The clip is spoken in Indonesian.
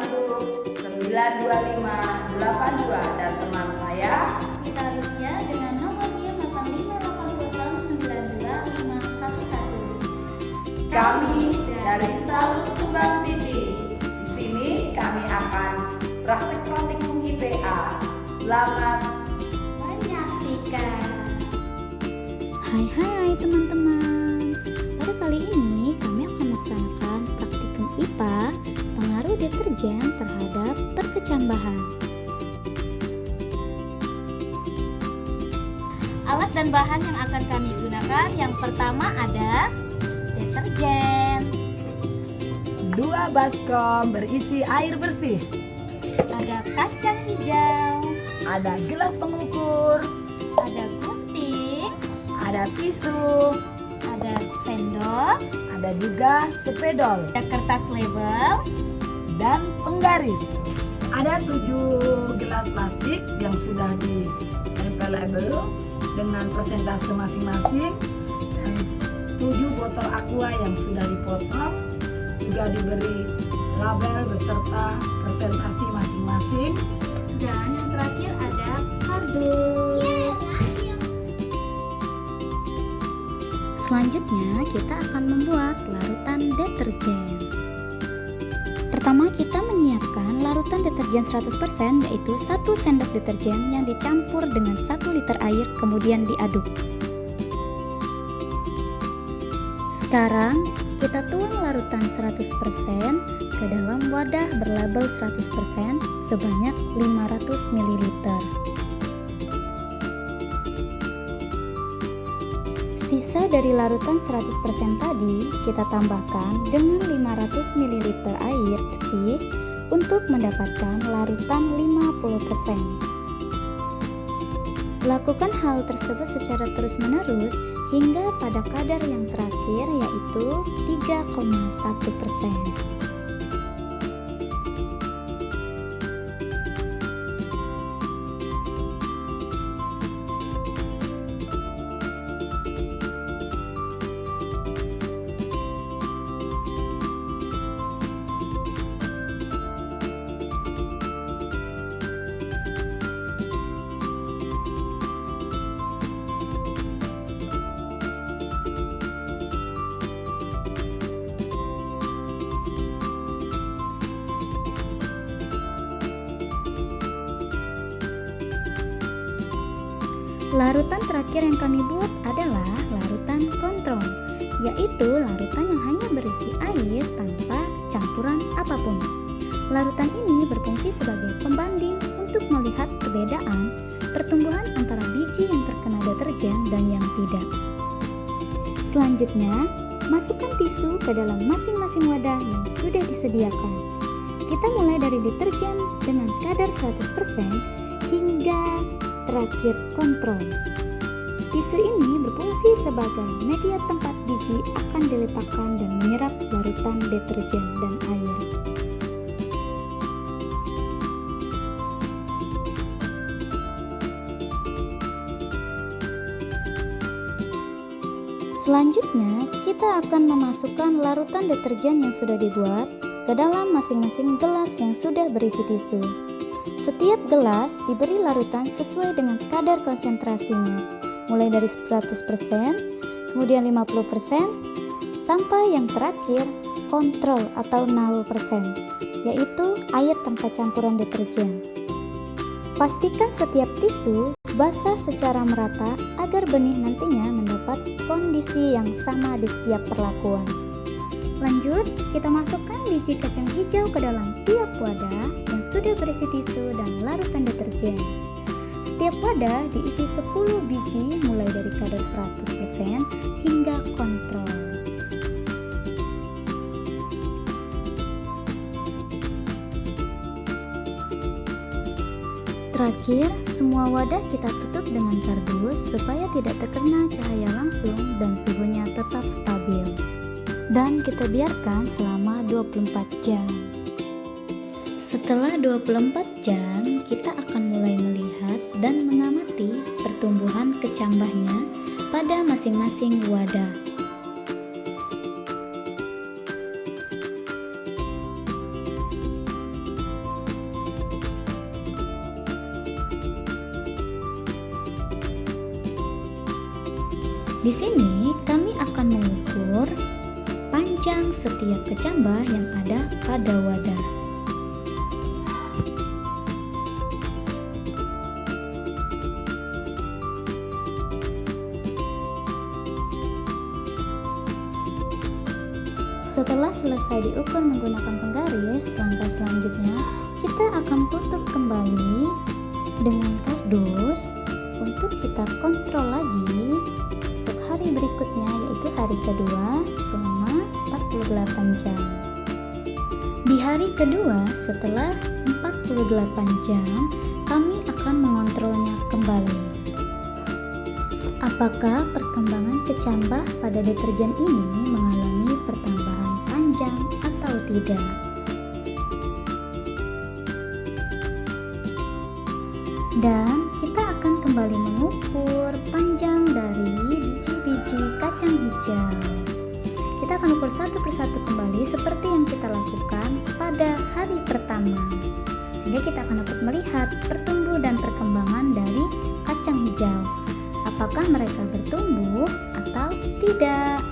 92582 dan teman saya Kita Alicia dengan nomor NIM 858092511. kami dari Salut Tuban TV. Di sini kami akan praktek praktikum IPA. Selamat menyaksikan. Hai teman-teman. Pada kali ini kami akan melaksanakan praktikum IPA pengaruh deterjen terhadap perkecambahan. Alat dan bahan yang akan kami gunakan, yang pertama ada deterjen, 2 baskom berisi air bersih, ada kacang hijau, ada gelas pengukur, ada gunting, ada tisu, ada sendok, ada juga spidol ada kertas label, dan penggaris. Ada 7 gelas plastik yang sudah ditempel label dengan persentase masing-masing dan 7 botol aqua yang sudah dipotong juga diberi label beserta presentasi masing-masing. dan yang terakhir ada kardus. Selanjutnya kita akan membuat larutan deterjen. Pertama kita menyiapkan larutan deterjen 100% yaitu 1 sendok deterjen yang dicampur dengan 1 liter air kemudian diaduk. Sekarang kita tuang larutan 100% ke dalam wadah berlabel 100% sebanyak 500 ml. Sisa dari larutan 100% tadi kita tambahkan dengan 500 ml air bersih untuk mendapatkan larutan 50%. Lakukan hal tersebut secara terus-menerus hingga pada kadar yang terakhir yaitu 3,1%. Larutan terakhir yang kami buat adalah larutan kontrol, yaitu larutan yang hanya berisi air tanpa campuran apapun. Larutan ini berfungsi sebagai pembanding untuk melihat perbedaan pertumbuhan antara biji yang terkena deterjen dan yang tidak. Selanjutnya, masukkan tisu ke dalam masing-masing wadah yang sudah disediakan. Kita mulai dari deterjen dengan kadar 100% hingga terakhir kontrol. Tisu ini berfungsi sebagai media tempat biji akan diletakkan dan menyerap larutan deterjen dan air. Selanjutnya, kita akan memasukkan larutan deterjen yang sudah dibuat ke dalam masing-masing gelas yang sudah berisi tisu. Setiap gelas diberi larutan sesuai dengan kadar konsentrasinya, mulai dari 100%, kemudian 50%, sampai yang terakhir kontrol atau 0%, yaitu air tanpa campuran deterjen. Pastikan setiap tisu basah secara merata agar benih nantinya mendapat kondisi yang sama di setiap perlakuan. Lanjut, kita masukkan biji kacang hijau ke dalam tiap wadah yang sudah berisi tisu dan larutan deterjen. Setiap wadah diisi 10 biji mulai dari kadar 100% hingga kontrol. Terakhir, semua wadah kita tutup dengan kardus supaya tidak terkena cahaya langsung dan suhunya tetap stabil. Dan kita biarkan selama 24 jam. Setelah 24 jam, kita akan mulai melihat dan mengamati pertumbuhan kecambahnya pada masing-masing wadah. Di sini kami akan mengukur panjang setiap kecambah yang ada pada wadah. Setelah selesai diukur menggunakan penggaris, langkah selanjutnya kita akan tutup kembali dengan kardus untuk kita kontrol lagi untuk hari berikutnya, yaitu hari kedua selama 48 jam. Di hari kedua setelah 48 jam, kami akan mengontrolnya kembali. Apakah perkembangan kecambah pada deterjen ini mengalami pertambahan panjang atau tidak? Dan kita akan kembali mengukur panjang dari biji-biji kacang hijau. Kita akan ukur satu persatu kembali seperti yang kita lakukan pada hari pertama, sehingga kita akan dapat melihat pertumbuhan dan perkembangan dari kacang hijau. Apakah mereka bertumbuh atau tidak?